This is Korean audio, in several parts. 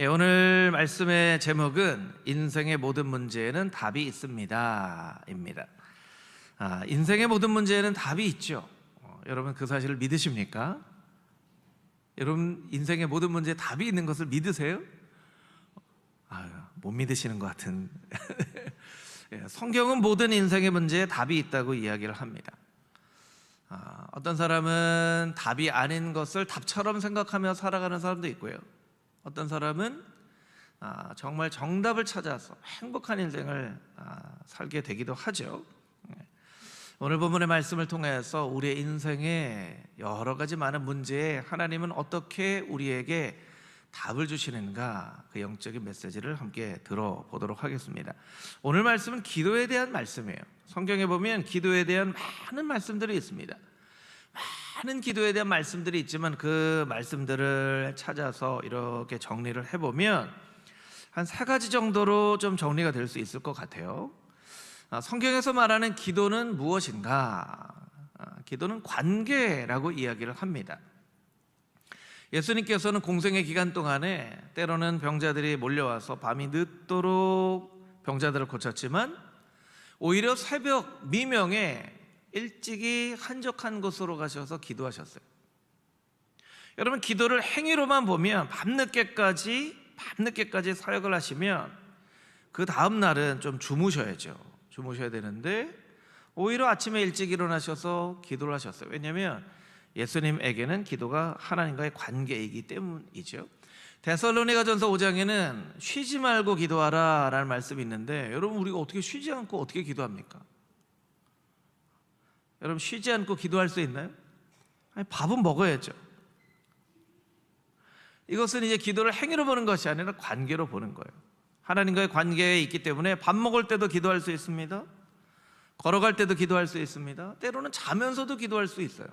오늘 말씀의 제목은 인생의 모든 문제에는 답이 있습니다 입니다. 인생의 모든 문제에는 답이 있죠. 여러분 그 사실을 믿으십니까? 여러분 인생의 모든 문제에 답이 있는 것을 믿으세요? 못 믿으시는 것 같은 성경은 모든 인생의 문제에 답이 있다고 이야기를 합니다. 어떤 사람은 답이 아닌 것을 답처럼 생각하며 살아가는 사람도 있고요, 어떤 사람은 정말 정답을 찾아서 행복한 인생을 살게 되기도 하죠. 오늘 본문의 말씀을 통해서 우리의 인생의 여러 가지 많은 문제에 하나님은 어떻게 우리에게 답을 주시는가, 그 영적인 메시지를 함께 들어보도록 하겠습니다. 오늘 말씀은 기도에 대한 말씀이에요. 성경에 보면 기도에 대한 많은 말씀들이 있습니다. 많은 기도에 대한 말씀들이 있지만 그 말씀들을 찾아서 이렇게 정리를 해보면 한 3가지 정도로 좀 정리가 될 수 있을 것 같아요. 성경에서 말하는 기도는 무엇인가? 기도는 관계라고 이야기를 합니다. 예수님께서는 공생의 기간 동안에 때로는 병자들이 몰려와서 밤이 늦도록 병자들을 고쳤지만 오히려 새벽 미명에 일찍이 한적한 곳으로 가셔서 기도하셨어요. 여러분 기도를 행위로만 보면 밤늦게까지 사역을 하시면 그 다음 날은 좀 주무셔야 되는데 오히려 아침에 일찍 일어나셔서 기도를 하셨어요. 왜냐하면 예수님에게는 기도가 하나님과의 관계이기 때문이죠. 데살로니가전서 5장에는 쉬지 말고 기도하라 라는 말씀이 있는데, 여러분 우리가 어떻게 쉬지 않고 어떻게 기도합니까? 여러분 쉬지 않고 기도할 수 있나요? 밥은 먹어야죠. 이것은 이제 기도를 행위로 보는 것이 아니라 관계로 보는 거예요. 하나님과의 관계에 있기 때문에 밥 먹을 때도 기도할 수 있습니다. 걸어갈 때도 기도할 수 있습니다. 때로는 자면서도 기도할 수 있어요.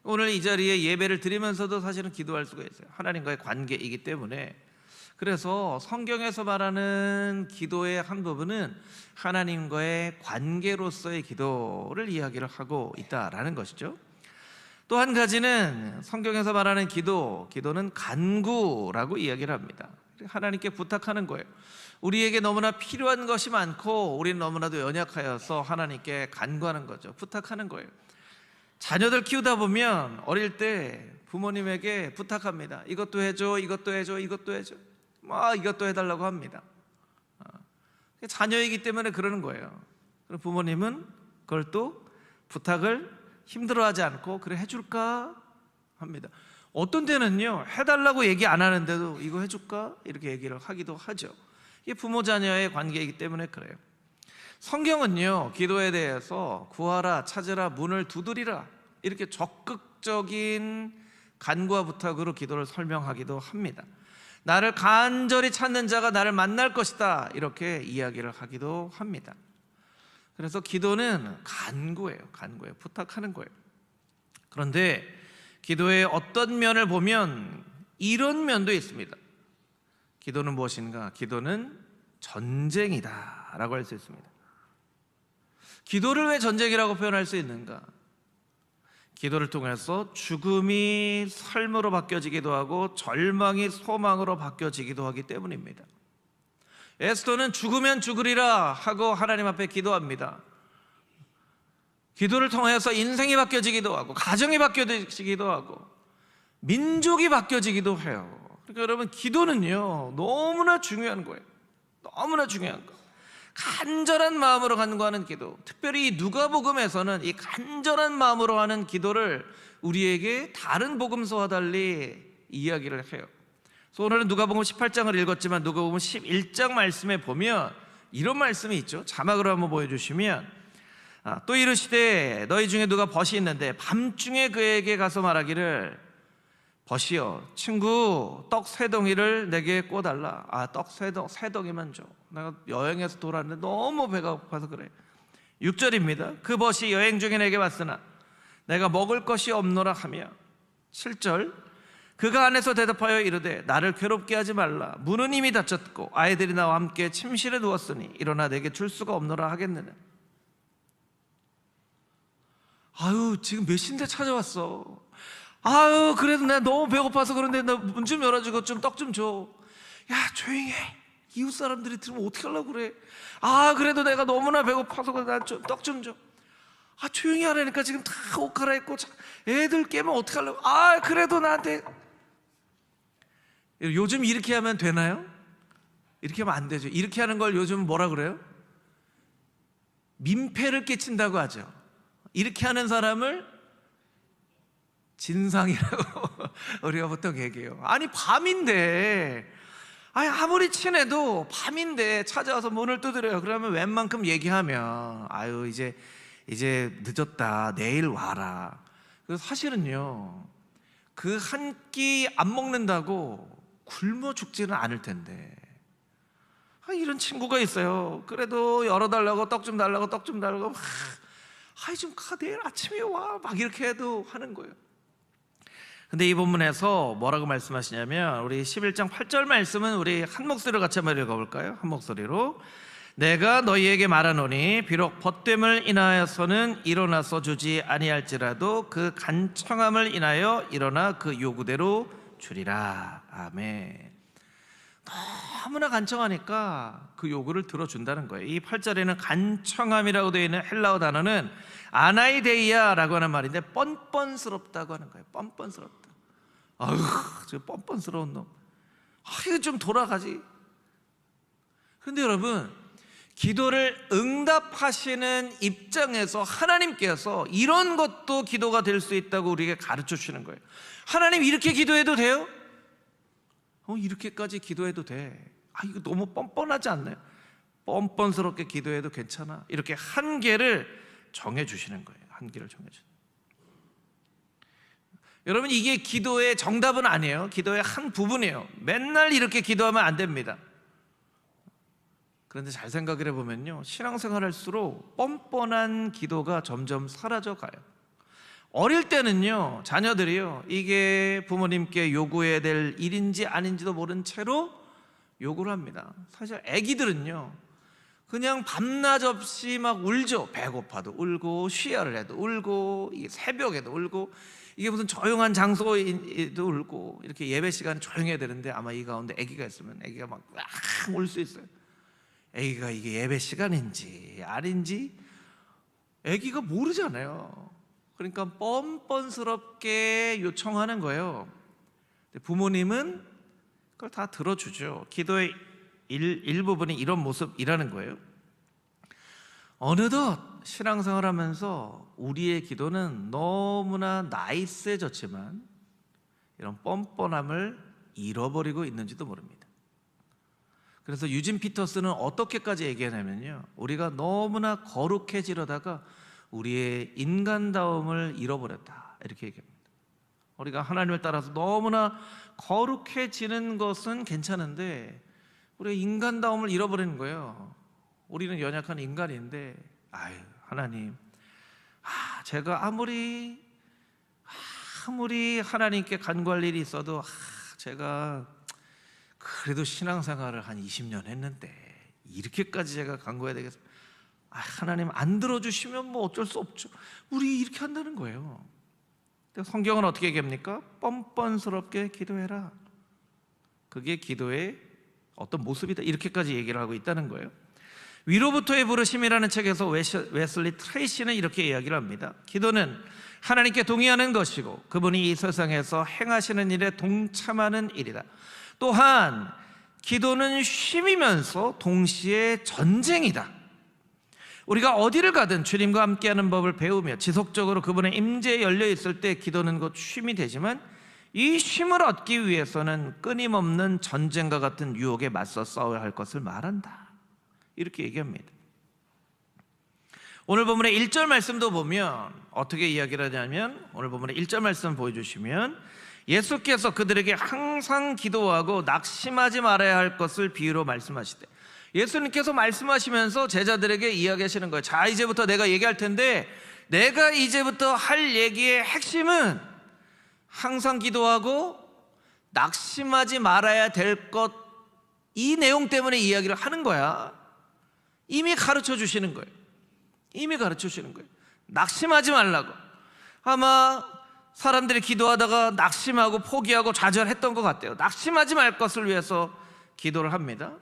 오늘 이 자리에 예배를 드리면서도 사실은 기도할 수가 있어요. 하나님과의 관계이기 때문에. 그래서 성경에서 말하는 기도의 한 부분은 하나님과의 관계로서의 기도를 이야기를 하고 있다라는 것이죠. 또 한 가지는 성경에서 말하는 기도는 간구라고 이야기를 합니다. 하나님께 부탁하는 거예요. 우리에게 너무나 필요한 것이 많고 우리는 너무나도 연약하여서 하나님께 간구하는 거죠. 부탁하는 거예요. 자녀들 키우다 보면 어릴 때 부모님에게 부탁합니다. 이것도 해줘, 이것도 해줘, 이것도 해줘, 이것도 해달라고 합니다. 자녀이기 때문에 그러는 거예요. 그럼 부모님은 그걸 또 부탁을 힘들어하지 않고 그래 해줄까 합니다. 어떤 때는요 해달라고 얘기 안 하는데도 이거 해줄까 이렇게 얘기를 하기도 하죠. 이게 부모 자녀의 관계이기 때문에 그래요. 성경은요 기도에 대해서 구하라, 찾으라, 문을 두드리라 이렇게 적극적인 간구와 부탁으로 기도를 설명하기도 합니다. 나를 간절히 찾는 자가 나를 만날 것이다 이렇게 이야기를 하기도 합니다. 그래서 기도는 간구예요. 부탁하는 거예요. 그런데 기도의 어떤 면을 보면 이런 면도 있습니다. 기도는 무엇인가? 기도는 전쟁이다 라고 할 수 있습니다. 기도를 왜 전쟁이라고 표현할 수 있는가? 기도를 통해서 죽음이 삶으로 바뀌어지기도 하고 절망이 소망으로 바뀌어지기도 하기 때문입니다. 에스더는 죽으면 죽으리라 하고 하나님 앞에 기도합니다. 기도를 통해서 인생이 바뀌어지기도 하고 가정이 바뀌어지기도 하고 민족이 바뀌어지기도 해요. 그러니까 여러분 기도는요 너무나 중요한 거예요. 너무나 중요한 거. 간절한 마음으로 간구하는 기도, 특별히 누가복음에서는 이 간절한 마음으로 하는 기도를 우리에게 다른 복음서와 달리 이야기를 해요. 그래서 오늘은 누가복음 18장을 읽었지만 누가복음 11장 말씀에 보면 이런 말씀이 있죠. 자막으로 한번 보여주시면 또 이르시되 너희 중에 누가 벗이 있는데 밤중에 그에게 가서 말하기를 벗이여 친구 떡 3덩이를 내게 꿔달라. 떡 3덩이만 줘. 내가 여행에서 돌아왔는데 너무 배가 고파서 그래. 6절입니다. 그 벗이 여행 중에 내게 왔으나 내가 먹을 것이 없노라 하며 7절 그가 안에서 대답하여 이르되 나를 괴롭게 하지 말라. 문은 이미 닫혔고 아이들이 나와 함께 침실에 누웠으니 일어나 내게 줄 수가 없노라 하겠느냐. 지금 몇 시인데 찾아왔어. 아유, 그래도 내가 너무 배고파서 그런데 나 문 좀 열어주고 좀 떡 좀 줘. 야, 조용히 해. 이웃 사람들이 들으면 어떻게 하려고 그래. 아, 그래도 내가 너무나 배고파서 나 떡 좀 줘. 아, 조용히 하라니까. 지금 다 옷 갈아입고 애들 깨면 어떻게 하려고. 아, 그래도 나한테. 요즘 이렇게 하면 되나요? 이렇게 하면 안 되죠. 이렇게 하는 걸 요즘 뭐라 그래요? 민폐를 끼친다고 하죠. 이렇게 하는 사람을 진상이라고 우리가 보통 얘기해요. 아니, 밤인데, 아니, 아무리 친해도 밤인데 찾아와서 문을 두드려요. 그러면 웬만큼 얘기하면, 아유, 이제 늦었다, 내일 와라. 그래서 사실은요, 그 한 끼 안 먹는다고 굶어 죽지는 않을 텐데, 이런 친구가 있어요. 그래도 열어달라고, 떡 좀 달라고, 떡 좀 달라고, 아이 좀 가, 내일 아침에 와, 막 이렇게 해도 하는 거예요. 근데 이 본문에서 뭐라고 말씀하시냐면, 우리 11장 8절 말씀은 우리 한 목소리로 같이 한번 읽어볼까요? 한 목소리로. 내가 너희에게 말하노니 비록 벗됨을 인하여서는 일어나서 주지 아니할지라도 그 간청함을 인하여 일어나 그 요구대로 주리라. 아멘. 너무나 간청하니까 그 요구를 들어준다는 거예요. 이 8절에는 간청함이라고 되어 있는 헬라어 단어는 아나이데이아라고 하는 말인데, 뻔뻔스럽다고 하는 거예요. 뻔뻔스럽다. 아유, 저 뻔뻔스러운 놈. 이거 좀 돌아가지. 그런데 여러분, 기도를 응답하시는 입장에서 하나님께서 이런 것도 기도가 될 수 있다고 우리에게 가르쳐 주시는 거예요. 하나님, 이렇게 기도해도 돼요? 이렇게까지 기도해도 돼. 이거 너무 뻔뻔하지 않나요? 뻔뻔스럽게 기도해도 괜찮아. 이렇게 한계를 정해주시는 거예요. 한계를 정해주시는 거예요. 여러분, 이게 기도의 정답은 아니에요. 기도의 한 부분이에요. 맨날 이렇게 기도하면 안 됩니다. 그런데 잘 생각을 해보면요, 신앙생활 할수록 뻔뻔한 기도가 점점 사라져가요. 어릴 때는요, 자녀들이요, 이게 부모님께 요구해야 될 일인지 아닌지도 모른 채로 요구를 합니다. 사실 아기들은요, 그냥 밤낮 없이 막 울죠. 배고파도 울고, 쉬야를 해도 울고, 이게 새벽에도 울고, 이게 무슨 조용한 장소에도 울고, 이렇게 예배 시간 조용해야 되는데, 아마 이 가운데 아기가 있으면 아기가 막 울 수 있어요. 아기가 이게 예배 시간인지 아닌지 아기가 모르잖아요. 그러니까 뻔뻔스럽게 요청하는 거예요. 부모님은 그걸 다 들어주죠. 기도의 일부분이 이런 모습이라는 거예요. 어느덧 신앙생활 하면서 우리의 기도는 너무나 나이스해졌지만 이런 뻔뻔함을 잃어버리고 있는지도 모릅니다. 그래서 유진 피터스는 어떻게까지 얘기하냐면요, 우리가 너무나 거룩해지려다가 우리의 인간다움을 잃어버렸다, 이렇게 얘기합니다. 우리가 하나님을 따라서 너무나 거룩해지는 것은 괜찮은데 우리의 인간다움을 잃어버리는 거예요. 우리는 연약한 인간인데, 아유, 하나님, 제가 아무리 하나님께 간구할 일이 있어도 제가 그래도 신앙생활을 한 20년 했는데 이렇게까지 제가 간구해야 되겠어요? 하나님 안 들어주시면 뭐 어쩔 수 없죠. 우리 이렇게 한다는 거예요. 성경은 어떻게 얘기합니까? 뻔뻔스럽게 기도해라. 그게 기도의 어떤 모습이다, 이렇게까지 얘기를 하고 있다는 거예요. 위로부터의 부르심이라는 책에서 웨슬리 트레이시는 이렇게 이야기를 합니다. 기도는 하나님께 동의하는 것이고 그분이 이 세상에서 행하시는 일에 동참하는 일이다. 또한 기도는 쉼이면서 동시에 전쟁이다. 우리가 어디를 가든 주님과 함께하는 법을 배우며 지속적으로 그분의 임재에 열려 있을 때 기도는 곧 쉼이 되지만, 이 쉼을 얻기 위해서는 끊임없는 전쟁과 같은 유혹에 맞서 싸워야 할 것을 말한다, 이렇게 얘기합니다. 오늘 본문의 1절 말씀도 보면 어떻게 이야기를 하냐면, 오늘 본문의 1절 말씀 보여주시면 예수께서 그들에게 항상 기도하고 낙심하지 말아야 할 것을 비유로 말씀하시되, 예수님께서 말씀하시면서 제자들에게 이야기하시는 거예요. 자, 이제부터 내가 얘기할 텐데 내가 이제부터 할 얘기의 핵심은 항상 기도하고 낙심하지 말아야 될 것, 이 내용 때문에 이야기를 하는 거야. 이미 가르쳐 주시는 거예요. 이미 가르쳐 주시는 거예요. 낙심하지 말라고. 아마 사람들이 기도하다가 낙심하고 포기하고 좌절했던 것 같아요. 낙심하지 말 것을 위해서 기도를 합니다.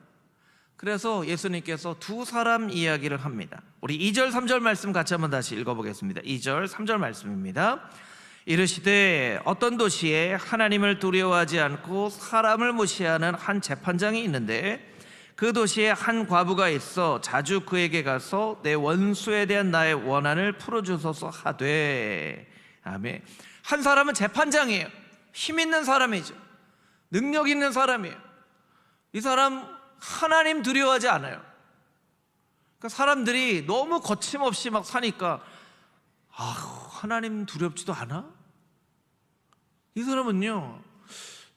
그래서 예수님께서 두 사람 이야기를 합니다. 우리 2절 3절 말씀 같이 한번 다시 읽어보겠습니다. 2절 3절 말씀입니다. 이르시되 어떤 도시에 하나님을 두려워하지 않고 사람을 무시하는 한 재판장이 있는데 그 도시에 한 과부가 있어 자주 그에게 가서 내 원수에 대한 나의 원한을 풀어주소서 하되. 아멘. 한 사람은 재판장이에요. 힘 있는 사람이죠. 능력 있는 사람이에요. 이 사람 하나님 두려워하지 않아요. 그러니까 사람들이 너무 거침없이 막 사니까 하나님 두렵지도 않아? 이 사람은요,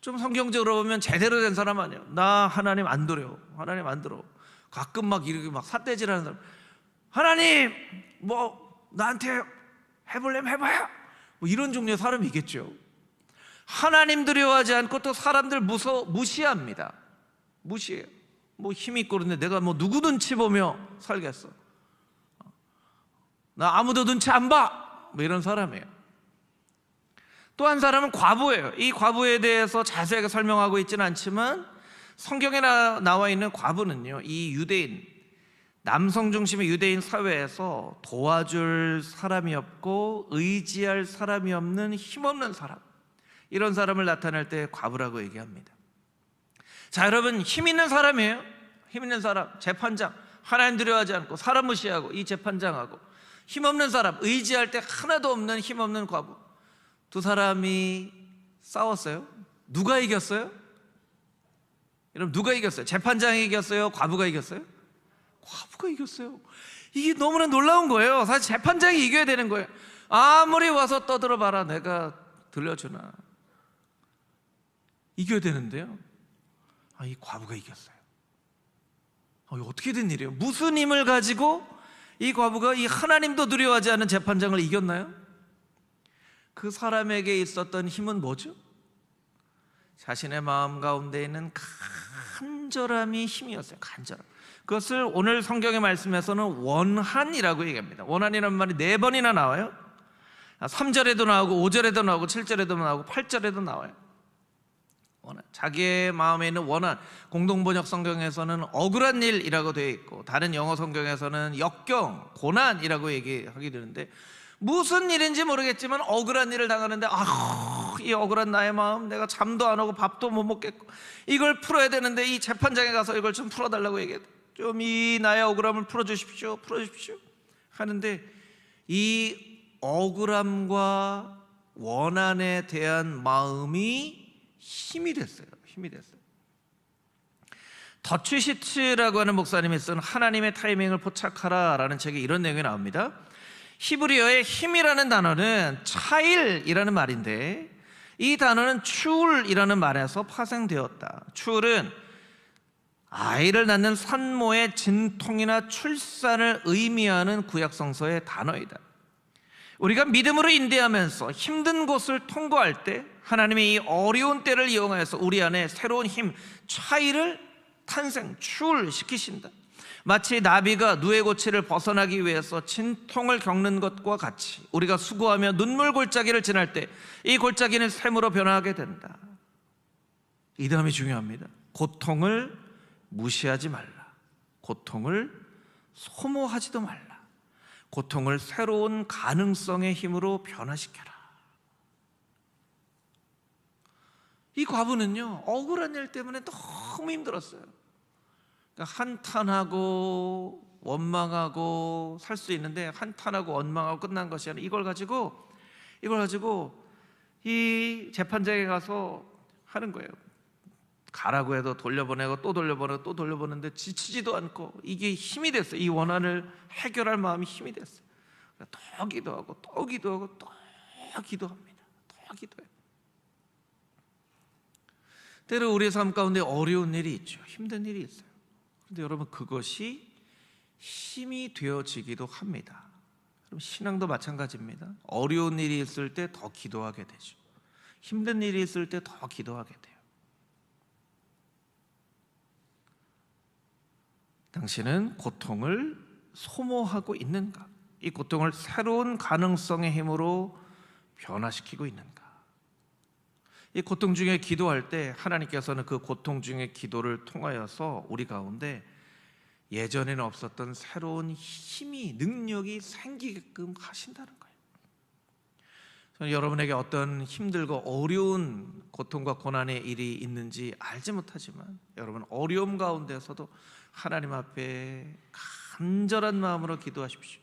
좀 성경적으로 보면 제대로 된 사람 아니에요. 나 하나님 안 두려워. 하나님 안 두려워. 가끔 막 이렇게 막 삿대질하는 사람. 하나님 뭐 나한테 해볼래면 해봐요. 뭐 이런 종류의 사람이 있겠죠. 하나님 두려워하지 않고 또 사람들 무시합니다. 무시해요. 뭐 힘이 있고 그런데 내가 뭐 누구 눈치 보며 살겠어. 나 아무도 눈치 안 봐. 뭐 이런 사람이에요. 또 한 사람은 과부예요. 이 과부에 대해서 자세하게 설명하고 있지는 않지만 성경에 나와 있는 과부는요, 이 유대인, 남성 중심의 유대인 사회에서 도와줄 사람이 없고 의지할 사람이 없는 힘없는 사람, 이런 사람을 나타낼 때 과부라고 얘기합니다. 자, 여러분, 힘 있는 사람이에요. 힘 있는 사람, 재판장, 하나님 두려워하지 않고 사람 무시하고 이 재판장하고 힘없는 사람, 의지할 때 하나도 없는 힘없는 과부, 두 사람이 싸웠어요. 누가 이겼어요? 여러분, 누가 이겼어요? 재판장이 이겼어요? 과부가 이겼어요? 과부가 이겼어요. 이게 너무나 놀라운 거예요. 사실 재판장이 이겨야 되는 거예요. 아무리 와서 떠들어봐라, 내가 들려주나. 이겨야 되는데요, 이 과부가 이겼어요. 이거 어떻게 된 일이에요? 무슨 힘을 가지고 이 과부가 이 하나님도 두려워하지 않은 재판장을 이겼나요? 그 사람에게 있었던 힘은 뭐죠? 자신의 마음 가운데 있는 간절함이 힘이었어요. 간절함. 그것을 오늘 성경의 말씀에서는 원한이라고 얘기합니다. 원한이라는 말이 4번이나 나와요. 3절에도 나오고 5절에도 나오고 7절에도 나오고 8절에도 나와요. 원한. 자기의 마음에 있는 원한. 공동번역 성경에서는 억울한 일이라고 되어 있고 다른 영어 성경에서는 역경, 고난이라고 얘기하게 되는데, 무슨 일인지 모르겠지만 억울한 일을 당하는데 이 억울한 나의 마음, 내가 잠도 안 오고 밥도 못 먹겠고 이걸 풀어야 되는데 이 재판장에 가서 이걸 좀 풀어달라고 얘기해. 좀 이 나의 억울함을 풀어주십시오, 풀어주십시오 하는데, 이 억울함과 원한에 대한 마음이 힘이 됐어요. 힘이 됐어요. 더치 시츠라고 하는 목사님이 쓴 하나님의 타이밍을 포착하라 라는 책에 이런 내용이 나옵니다. 히브리어의 힘이라는 단어는 차일이라는 말인데, 이 단어는 추울이라는 말에서 파생되었다. 추울은 아이를 낳는 산모의 진통이나 출산을 의미하는 구약성서의 단어이다. 우리가 믿음으로 인내하면서 힘든 곳을 통과할 때 하나님이 이 어려운 때를 이용하여서 우리 안에 새로운 힘, 차일을 출시키신다. 마치 나비가 누에 고치를 벗어나기 위해서 진통을 겪는 것과 같이 우리가 수고하며 눈물 골짜기를 지날 때 이 골짜기는 샘으로 변화하게 된다. 이 다음이 중요합니다. 고통을 무시하지 말라. 고통을 소모하지도 말라. 고통을 새로운 가능성의 힘으로 변화시켜라. 이 과부는요, 억울한 일 때문에 너무 힘들었어요. 그러니까 한탄하고 원망하고 살 수 있는데, 한탄하고 원망하고 끝난 것이 아니라 이걸 가지고 이 재판장에 가서 하는 거예요. 가라고 해도 돌려보내고 또 돌려보내고 또 돌려보내는데 지치지도 않고 이게 힘이 됐어요. 이 원한을 해결할 마음이 힘이 됐어요. 또 기도하고 또 기도하고 또 기도합니다. 또 기도해요. 때로 우리의 삶 가운데 어려운 일이 있죠. 힘든 일이 있어요. 그런데 여러분, 그것이 힘이 되어지기도 합니다. 그럼 신앙도 마찬가지입니다. 어려운 일이 있을 때 더 기도하게 되죠. 힘든 일이 있을 때 더 기도하게 돼요. 당신은 고통을 소모하고 있는가? 이 고통을 새로운 가능성의 힘으로 변화시키고 있는가? 이 고통 중에 기도할 때 하나님께서는 그 고통 중에 기도를 통하여서 우리 가운데 예전에는 없었던 새로운 힘이, 능력이 생기게끔 하신다는 거예요. 저는 여러분에게 어떤 힘들고 어려운 고통과 고난의 일이 있는지 알지 못하지만 여러분 어려움 가운데서도 하나님 앞에 간절한 마음으로 기도하십시오.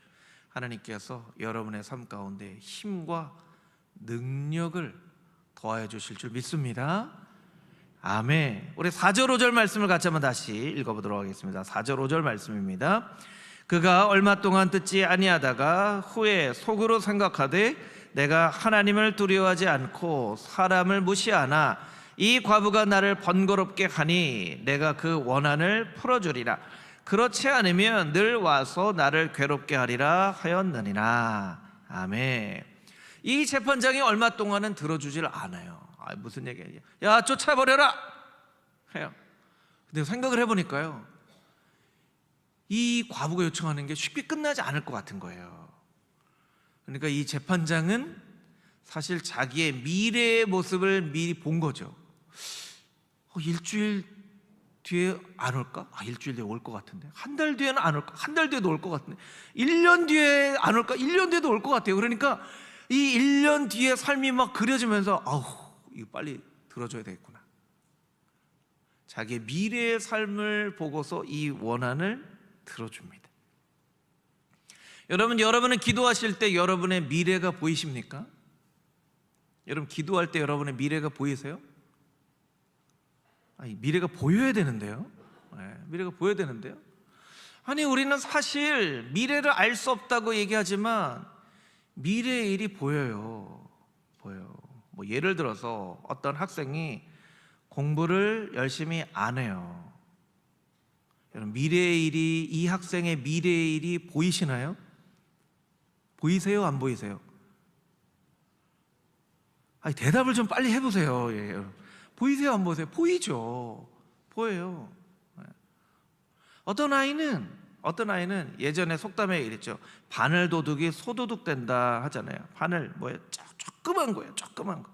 하나님께서 여러분의 삶 가운데 힘과 능력을 더하여 주실 줄 믿습니다. 아멘. 우리 4절 5절 말씀을 같이 한번 다시 읽어보도록 하겠습니다. 4절 5절 말씀입니다. 그가 얼마 동안 듣지 아니하다가 후에 속으로 생각하되 내가 하나님을 두려워하지 않고 사람을 무시하나 이 과부가 나를 번거롭게 하니 내가 그 원한을 풀어주리라. 그렇지 않으면 늘 와서 나를 괴롭게 하리라 하였느니라. 아멘. 이 재판장이 얼마 동안은 들어주질 않아요. 무슨 얘기야? 야, 쫓아버려라 해요. 근데 생각을 해보니까요, 이 과부가 요청하는 게 쉽게 끝나지 않을 것 같은 거예요. 그러니까 이 재판장은 사실 자기의 미래의 모습을 미리 본 거죠. 일주일 뒤에 안 올까? 일주일 뒤에 올 것 같은데. 한 달 뒤에는 안 올까? 한 달 뒤에도 올 것 같은데. 1년 뒤에 안 올까? 1년 뒤에도 올 것 같아요. 그러니까 이 1년 뒤의 삶이 막 그려지면서 이거 빨리 들어줘야 되겠구나. 자기의 미래의 삶을 보고서 이 원한을 들어줍니다. 여러분은 기도하실 때 여러분의 미래가 보이십니까? 여러분 기도할 때 여러분의 미래가 보이세요? 미래가 보여야 되는데요. 미래가 보여야 되는데요. 우리는 사실 미래를 알 수 없다고 얘기하지만 미래의 일이 보여요. 뭐 예를 들어서 어떤 학생이 공부를 열심히 안 해요. 여러분 미래의 일이, 이 학생의 미래의 일이 보이시나요? 보이세요? 안 보이세요? 대답을 좀 빨리 해보세요. 보이세요? 안 보이세요? 보이죠. 보여요. 어떤 아이는 예전에 속담에 이랬죠. 바늘 도둑이 소도둑 된다 하잖아요. 바늘 뭐예요? 조그만 거예요. 조그만 거,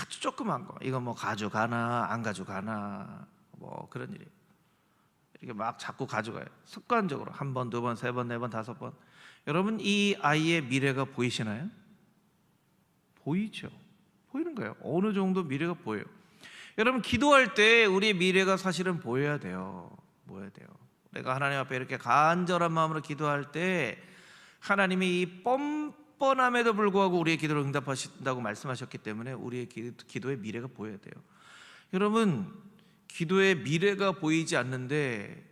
아주 조그만 거. 이거 뭐 가져가나 안 가져가나 뭐 그런 일이에요. 이렇게 막 자꾸 가져가요. 습관적으로 한 번, 두 번, 세 번, 네 번, 다섯 번. 여러분 이 아이의 미래가 보이시나요? 보이죠. 보이는 거예요. 어느 정도 미래가 보여요. 여러분 기도할 때 우리의 미래가 사실은 보여야 돼요. 내가 하나님 앞에 이렇게 간절한 마음으로 기도할 때 하나님이 이 뻔뻔함에도 불구하고 우리의 기도를 응답하신다고 말씀하셨기 때문에 우리의 기도의 미래가 보여야 돼요. 여러분 기도의 미래가 보이지 않는데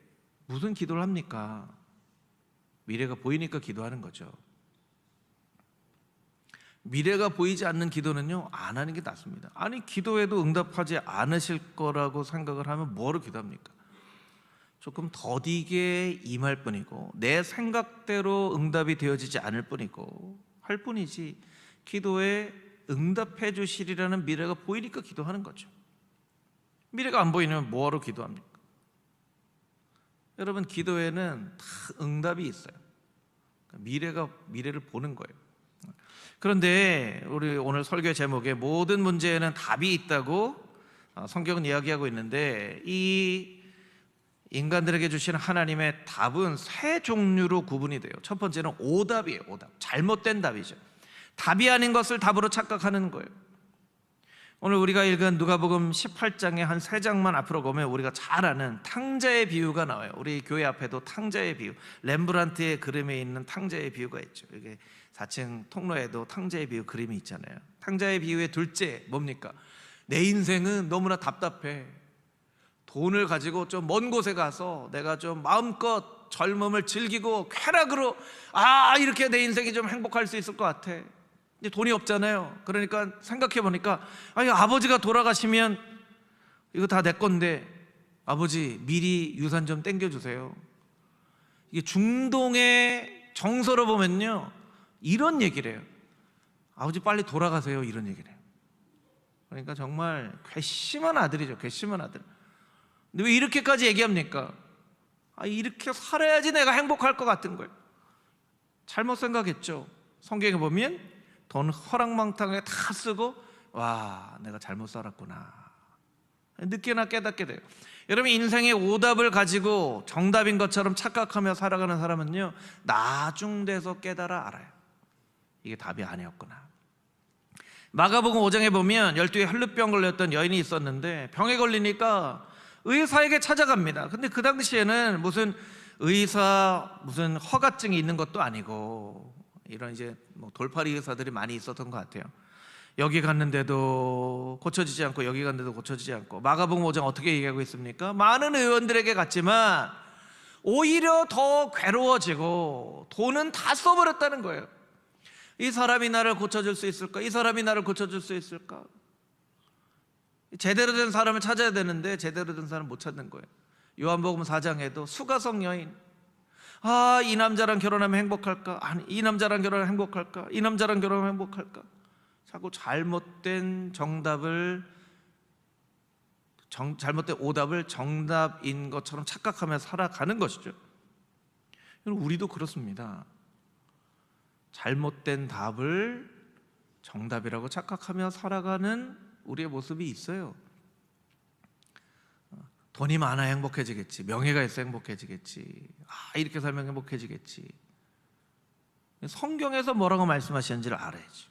무슨 기도를 합니까? 미래가 보이니까 기도하는 거죠. 미래가 보이지 않는 기도는요 안 하는 게 낫습니다. 기도해도 응답하지 않으실 거라고 생각을 하면 뭐로 기도합니까? 조금 더디게 임할 뿐이고 내 생각대로 응답이 되어지지 않을 뿐이고 할 뿐이지 기도에 응답해 주시리라는 미래가 보이니까 기도하는 거죠. 미래가 안 보이면 뭐하러 기도합니까? 여러분 기도에는 다 응답이 있어요. 미래를 보는 거예요. 그런데 우리 오늘 설교 제목에 모든 문제에는 답이 있다고 성경은 이야기하고 있는데 이 인간들에게 주시는 하나님의 답은 세 종류로 구분이 돼요. 첫 번째는 오답이에요. 오답. 잘못된 답이죠. 답이 아닌 것을 답으로 착각하는 거예요. 오늘 우리가 읽은 누가복음 18장의 한 3장만 앞으로 보면 우리가 잘 아는 탕자의 비유가 나와요. 우리 교회 앞에도 탕자의 비유, 렘브란트의 그림에 있는 탕자의 비유가 있죠. 이게 4층 통로에도 탕자의 비유 그림이 있잖아요. 탕자의 비유의 둘째 뭡니까? 내 인생은 너무나 답답해. 돈을 가지고 좀 먼 곳에 가서 내가 좀 마음껏 젊음을 즐기고 쾌락으로 이렇게 내 인생이 좀 행복할 수 있을 것 같아. 근데 돈이 없잖아요. 그러니까 생각해 보니까 아버지가 돌아가시면 이거 다 내 건데 아버지 미리 유산 좀 땡겨주세요. 이게 중동의 정서로 보면요 이런 얘기를 해요. 아버지 빨리 돌아가세요. 이런 얘기를 해요. 그러니까 정말 괘씸한 아들이죠. 괘씸한 아들. 근데 왜 이렇게까지 얘기합니까? 이렇게 살아야지 내가 행복할 것 같은 거예요. 잘못 생각했죠. 성경에 보면 돈 허랑망탕하게 다 쓰고 와, 내가 잘못 살았구나, 늦게나 깨닫게 돼요. 여러분, 인생의 오답을 가지고 정답인 것처럼 착각하며 살아가는 사람은요, 나중 돼서 깨달아 알아요. 이게 답이 아니었구나. 마가복음 5장에 보면 12에 혈루병 걸렸던 여인이 있었는데 병에 걸리니까 의사에게 찾아갑니다. 근데 그 당시에는 무슨 의사 무슨 허가증이 있는 것도 아니고 이런 이제 뭐 돌팔이 의사들이 많이 있었던 것 같아요. 여기 갔는데도 고쳐지지 않고 여기 갔는데도 고쳐지지 않고. 마가복음 5장 어떻게 얘기하고 있습니까? 많은 의원들에게 갔지만 오히려 더 괴로워지고 돈은 다 써버렸다는 거예요. 이 사람이 나를 고쳐줄 수 있을까? 이 사람이 나를 고쳐줄 수 있을까? 제대로 된 사람을 찾아야 되는데 제대로 된 사람을 못 찾는 거예요. 요한복음 4장에도 수가성 여인, 아, 이 남자랑 결혼하면 행복할까? 아니, 이 남자랑 결혼하면 행복할까? 이 남자랑 결혼하면 행복할까? 자꾸 잘못된 오답을 정답인 것처럼 착각하며 살아가는 것이죠. 우리도 그렇습니다. 잘못된 답을 정답이라고 착각하며 살아가는 우리의 모습이 있어요. 돈이 많아야 행복해지겠지, 명예가 있어 행복해지겠지, 이렇게 살면 행복해지겠지. 성경에서 뭐라고 말씀하시는지를 알아야지.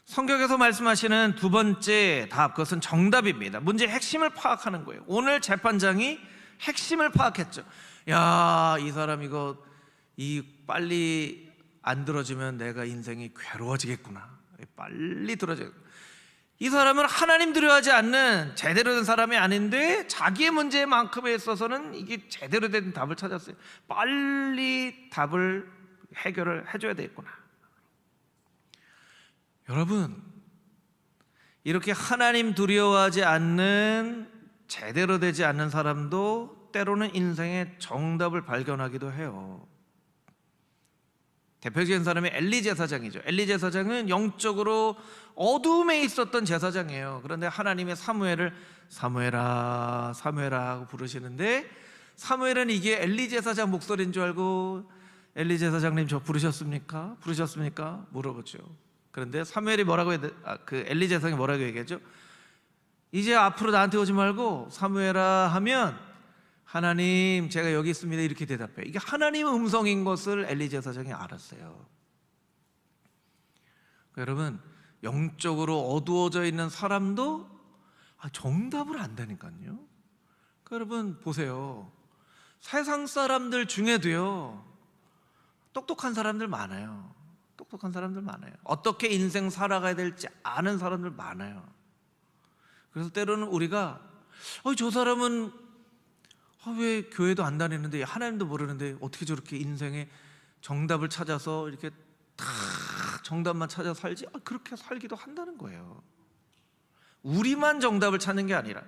성경에서 말씀하시는 두 번째 답, 그것은 정답입니다. 문제의 핵심을 파악하는 거예요. 오늘 재판장이 핵심을 파악했죠. 야, 이 사람 이거 빨리 안 들어주면 내가 인생이 괴로워지겠구나, 빨리 들어줘야. 이 사람은 하나님 두려워하지 않는 제대로 된 사람이 아닌데 자기의 문제만큼에 있어서는 이게 제대로 된 답을 찾았어요. 빨리 답을 해결을 해줘야 되겠구나. 여러분, 이렇게 하나님 두려워하지 않는 제대로 되지 않는 사람도 때로는 인생의 정답을 발견하기도 해요. 대표적인 사람이 엘리 제사장이죠. 엘리 제사장은 영적으로 어둠에 있었던 제사장이에요. 그런데 하나님의 사무엘을 사무엘아 사무엘아 하고 부르시는데, 사무엘은 이게 엘리 제사장 목소리인 줄 알고 엘리 제사장님 저 부르셨습니까? 부르셨습니까? 물어보죠. 그런데 사무엘이 뭐라고 엘리 제사장이 뭐라고 얘기하죠? 이제 앞으로 나한테 오지 말고 사무엘아 하면 하나님 제가 여기 있습니다 이렇게 대답해요. 이게 하나님의 음성인 것을 엘리 제사장이 알았어요. 여러분, 영적으로 어두워져 있는 사람도 정답을 안다니까요. 여러분 보세요. 세상 사람들 중에도요, 똑똑한 사람들 많아요. 똑똑한 사람들 많아요. 어떻게 인생 살아가야 될지 아는 사람들 많아요. 그래서 때로는 우리가 저 사람은 왜 교회도 안 다니는데 하나님도 모르는데 어떻게 저렇게 인생의 정답을 찾아서 이렇게 다 정답만 찾아 살지? 그렇게 살기도 한다는 거예요. 우리만 정답을 찾는 게 아니라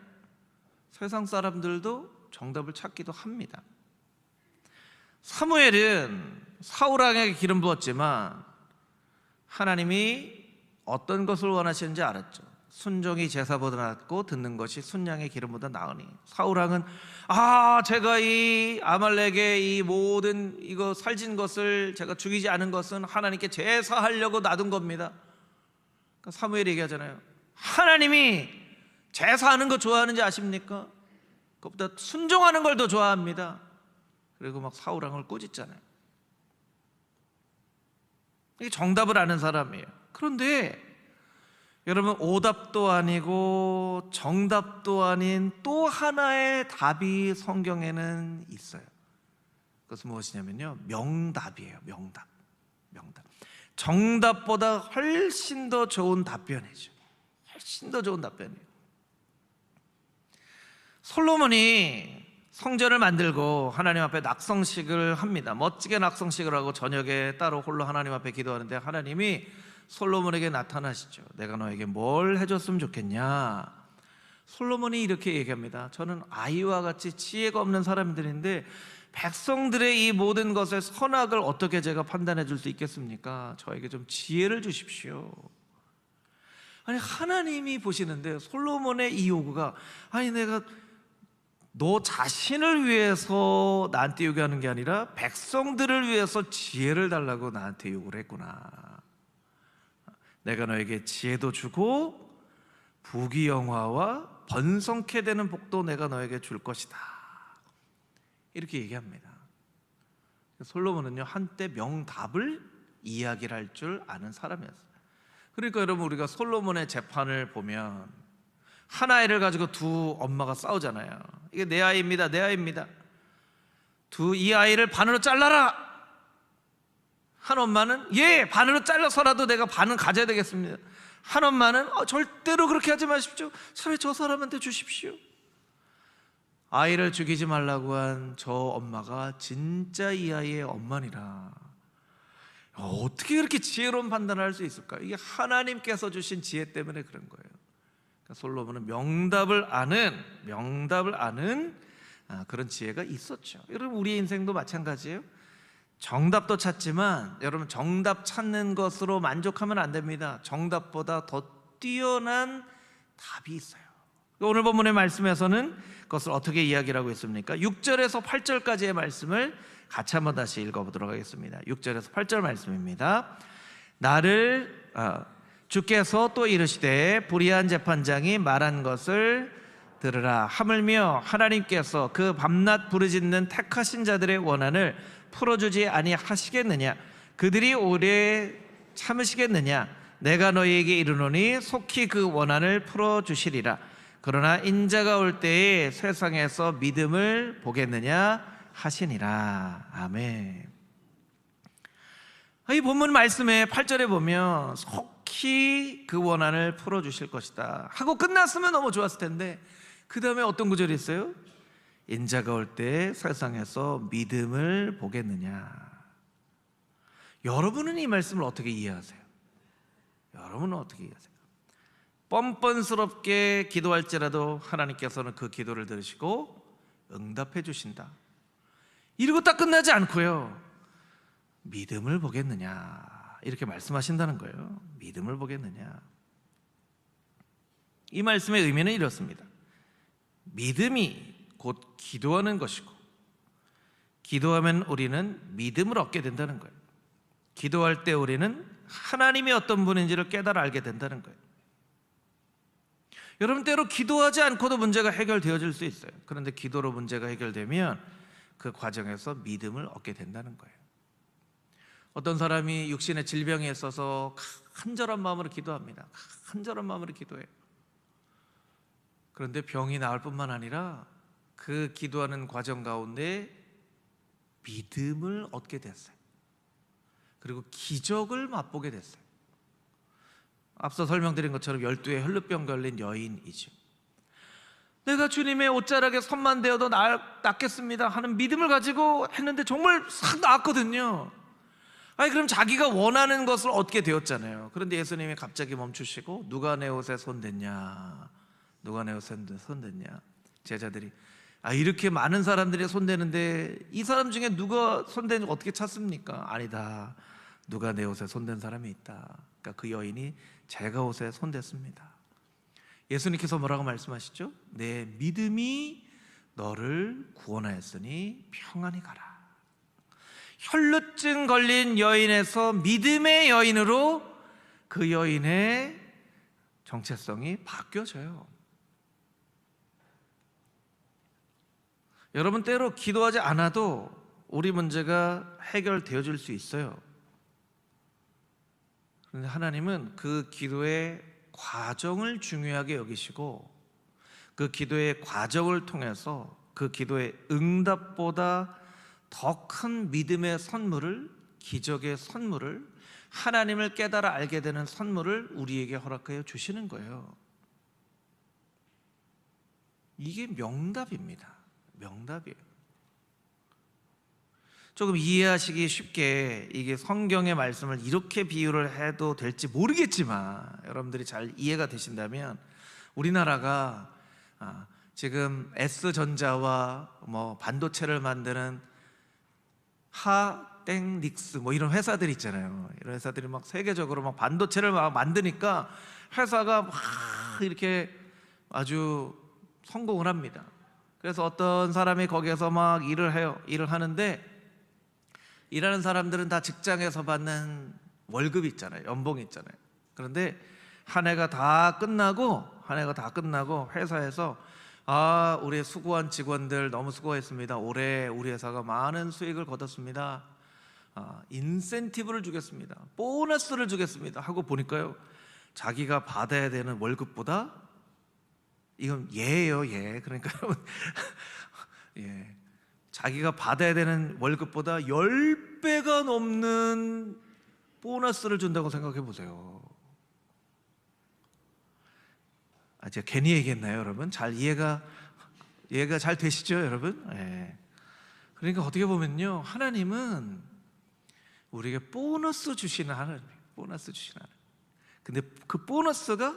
세상 사람들도 정답을 찾기도 합니다. 사무엘은 사울왕에게 기름 부었지만 하나님이 어떤 것을 원하시는지 알았죠. 순종이 제사보다 낫고 듣는 것이 순양의 기름보다 나으니. 사울왕은 제가 이 아말렉의 이 모든 이거 살진 것을 제가 죽이지 않은 것은 하나님께 제사하려고 놔둔 겁니다. 그러니까 사무엘이 얘기하잖아요. 하나님이 제사하는 거 좋아하는지 아십니까? 그것보다 순종하는 걸 더 좋아합니다. 그리고 막 사울왕을 꾸짖잖아요. 이게 정답을 아는 사람이에요. 그런데 여러분, 오답도 아니고 정답도 아닌 또 하나의 답이 성경에는 있어요. 그것은 무엇이냐면요, 명답이에요. 명답. 정답보다 훨씬 더 좋은 답변이죠. 훨씬 더 좋은 답변이에요. 솔로몬이 성전을 만들고 하나님 앞에 낙성식을 합니다. 멋지게 낙성식을 하고 저녁에 따로 홀로 하나님 앞에 기도하는데 하나님이 솔로몬에게 나타나시죠. 내가 너에게 뭘 해줬으면 좋겠냐? 솔로몬이 이렇게 얘기합니다. 저는 아이와 같이 지혜가 없는 사람들인데 백성들의 이 모든 것의 선악을 어떻게 제가 판단해 줄 수 있겠습니까? 저에게 좀 지혜를 주십시오. 아니, 하나님이 보시는데 솔로몬의 이 요구가, 내가 너 자신을 위해서 나한테 요구하는 게 아니라 백성들을 위해서 지혜를 달라고 나한테 요구를 했구나. 내가 너에게 지혜도 주고 부귀영화와 번성케 되는 복도 내가 너에게 줄 것이다. 이렇게 얘기합니다. 솔로몬은요, 한때 명답을 이야기를 할 줄 아는 사람이었어요. 그러니까 여러분, 우리가 솔로몬의 재판을 보면 한 아이를 가지고 두 엄마가 싸우잖아요. 이게 내 아이입니다, 내 아이입니다. 이 아이를 반으로 잘라라. 한 엄마는 예, 반으로 잘라서라도 내가 반은 가져야 되겠습니다. 한 엄마는 절대로 그렇게 하지 마십시오. 차라리 저 사람한테 주십시오. 아이를 죽이지 말라고 한 저 엄마가 진짜 이 아이의 엄마니라. 어떻게 그렇게 지혜로운 판단을 할 수 있을까? 이게 하나님께서 주신 지혜 때문에 그런 거예요. 그러니까 솔로몬은 명답을 아는 그런 지혜가 있었죠. 여러분, 우리 인생도 마찬가지예요. 정답도 찾지만 여러분, 정답 찾는 것으로 만족하면 안 됩니다. 정답보다 더 뛰어난 답이 있어요. 오늘 본문의 말씀에서는 그것을 어떻게 이야기를 하고 있습니까? 6절에서 8절까지의 말씀을 같이 한번 다시 읽어보도록 하겠습니다. 6절에서 8절 말씀입니다. 주께서 또 이르시되 불의한 재판장이 말한 것을 들으라. 하물며 하나님께서 그 밤낮 부르짖는 택하신 자들의 원한을 풀어주지 아니하시겠느냐? 그들이 오래 참으시겠느냐? 내가 너희에게 이르노니 속히 그 원한을 풀어주시리라. 그러나 인자가 올 때에 세상에서 믿음을 보겠느냐 하시니라. 아멘. 이 본문 말씀에 8절에 보면 속히 그 원한을 풀어주실 것이다 하고 끝났으면 너무 좋았을 텐데, 그 다음에 어떤 구절이 있어요? 인자가 올 때 세상에서 믿음을 보겠느냐. 여러분은 이 말씀을 어떻게 이해하세요? 여러분은 어떻게 이해하세요? 뻔뻔스럽게 기도할지라도 하나님께서는 그 기도를 들으시고 응답해 주신다, 이러고 딱 끝나지 않고요, 믿음을 보겠느냐 이렇게 말씀하신다는 거예요. 믿음을 보겠느냐. 이 말씀의 의미는 이렇습니다. 믿음이 곧 기도하는 것이고, 기도하면 우리는 믿음을 얻게 된다는 거예요. 기도할 때 우리는 하나님이 어떤 분인지를 깨달아 알게 된다는 거예요. 여러분, 때로 기도하지 않고도 문제가 해결되어질 수 있어요. 그런데 기도로 문제가 해결되면 그 과정에서 믿음을 얻게 된다는 거예요. 어떤 사람이 육신의 질병에 있어서 간절한 마음으로 기도합니다. 간절한 마음으로 기도해요. 그런데 병이 나을 뿐만 아니라 그 기도하는 과정 가운데 믿음을 얻게 됐어요. 그리고 기적을 맛보게 됐어요. 앞서 설명드린 것처럼 12의 혈루병 걸린 여인이죠. 내가 주님의 옷자락에 손만 대어도 낫겠습니다 하는 믿음을 가지고 했는데 정말 싹 나았거든요. 그럼 자기가 원하는 것을 얻게 되었잖아요. 그런데 예수님이 갑자기 멈추시고 누가 내 옷에 손댔냐, 누가 내 옷에 손댔냐. 제자들이 이렇게 많은 사람들이 손대는데 이 사람 중에 누가 손댄지 어떻게 찾습니까? 아니다, 누가 내 옷에 손댄 사람이 있다. 그러니까 그 여인이 제가 옷에 손댔습니다. 예수님께서 뭐라고 말씀하시죠? 내 믿음이 너를 구원하였으니 평안히 가라. 혈루증 걸린 여인에서 믿음의 여인으로 그 여인의 정체성이 바뀌어져요. 여러분, 때로 기도하지 않아도 우리 문제가 해결되어질 수 있어요. 그런데 하나님은 그 기도의 과정을 중요하게 여기시고, 그 기도의 과정을 통해서 그 기도의 응답보다 더 큰 믿음의 선물을, 기적의 선물을, 하나님을 깨달아 알게 되는 선물을 우리에게 허락하여 주시는 거예요. 이게 명답입니다. 명답이에요. 조금 이해하시기 쉽게 이게 성경의 말씀을 이렇게 비유를 해도 될지 모르겠지만 여러분들이 잘 이해가 되신다면, 우리나라가 지금 S전자와 반도체를 만드는 하땡닉스 이런 회사들 있잖아요. 이런 회사들이 세계적으로 반도체를 만드니까 회사가 이렇게 아주 성공을 합니다. 그래서 어떤 사람이 거기에서 일을 해요. 일을 하는데 일하는 사람들은 다 직장에서 받는 월급이 있잖아요. 연봉이 있잖아요. 그런데 한 해가 다 끝나고 회사에서 우리 수고한 직원들 너무 수고했습니다. 올해 우리 회사가 많은 수익을 거뒀습니다. 인센티브를 주겠습니다. 보너스를 주겠습니다. 하고 보니까요, 자기가 받아야 되는 월급보다, 이건 예예요, 예. 그러니까 여러분, 예, 자기가 받아야 되는 월급보다 10배가 넘는 보너스를 준다고 생각해 보세요. 제가 괜히 얘기했나요, 여러분? 잘 이해가 잘 되시죠, 여러분? 예. 그러니까 어떻게 보면요, 하나님은 우리에게 보너스 주시는 하나님이에요. 보너스 주시는 하나님. 근데 그 보너스가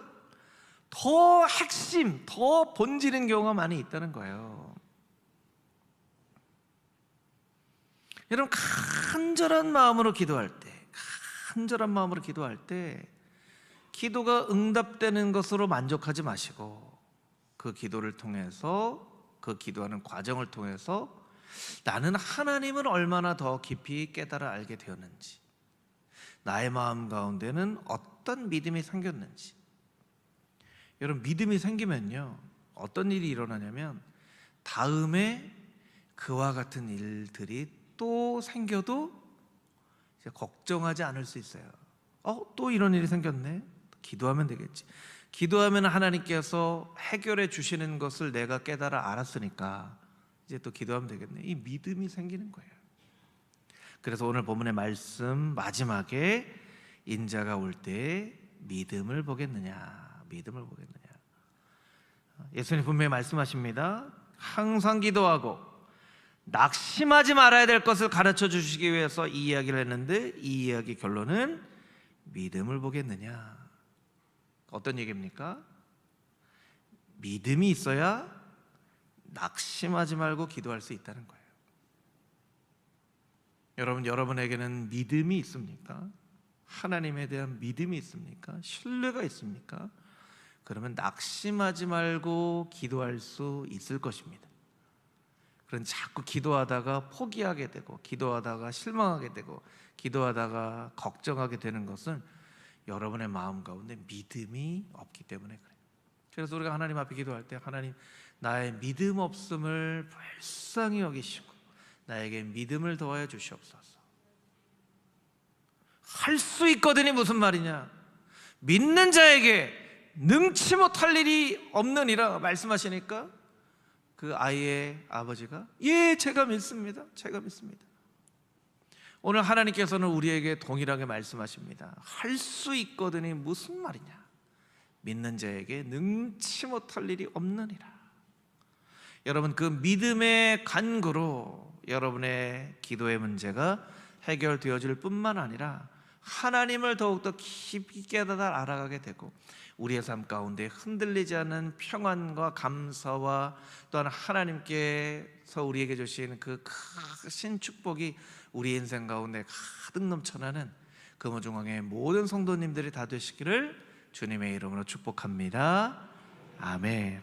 더 핵심, 더 본질인 경우가 많이 있다는 거예요. 여러분, 간절한 마음으로 기도할 때 기도가 응답되는 것으로 만족하지 마시고, 그 기도를 통해서, 그 기도하는 과정을 통해서 나는 하나님을 얼마나 더 깊이 깨달아 알게 되었는지, 나의 마음 가운데는 어떤 믿음이 생겼는지. 여러분, 믿음이 생기면요, 어떤 일이 일어나냐면 다음에 그와 같은 일들이 또 생겨도 이제 걱정하지 않을 수 있어요. 또 이런 일이 생겼네. 기도하면 되겠지. 기도하면 하나님께서 해결해 주시는 것을 내가 깨달아 알았으니까 이제 또 기도하면 되겠네. 이 믿음이 생기는 거예요. 그래서 오늘 본문의 말씀 마지막에 인자가 올 때 믿음을 보겠느냐, 믿음을 보겠느냐. 예수님 분명히 말씀하십니다. 항상 기도하고 낙심하지 말아야 될 것을 가르쳐 주시기 위해서 이 이야기를 했는데, 이 이야기 결론은 믿음을 보겠느냐. 어떤 얘기입니까? 믿음이 있어야 낙심하지 말고 기도할 수 있다는 거예요. 여러분에게는 믿음이 있습니까? 하나님에 대한 믿음이 있습니까? 신뢰가 있습니까? 그러면 낙심하지 말고 기도할 수 있을 것입니다. 그런 자꾸 기도하다가 포기하게 되고, 기도하다가 실망하게 되고, 기도하다가 걱정하게 되는 것은 여러분의 마음 가운데 믿음이 없기 때문에 그래요. 그래서 우리가 하나님 앞에 기도할 때, 하나님, 나의 믿음 없음을 불쌍히 여기시고 나에게 믿음을 더하여 주시옵소서. 할 수 있거든이 무슨 말이냐? 믿는 자에게 능치 못할 일이 없느니라 말씀하시니까 그 아이의 아버지가, 예, 제가 믿습니다. 오늘 하나님께서는 우리에게 동일하게 말씀하십니다. 할 수 있거든이 무슨 말이냐? 믿는 자에게 능치 못할 일이 없느니라. 여러분, 그 믿음의 간구로 여러분의 기도의 문제가 해결되어질 뿐만 아니라 하나님을 더욱더 깊이 깨달아 알아가게 되고, 우리의 삶 가운데 흔들리지 않는 평안과 감사와 또한 하나님께서 우리에게 주신 그 크신 축복이 우리 인생 가운데 가득 넘쳐나는 금호중앙의 모든 성도님들이 다 되시기를 주님의 이름으로 축복합니다. 아멘.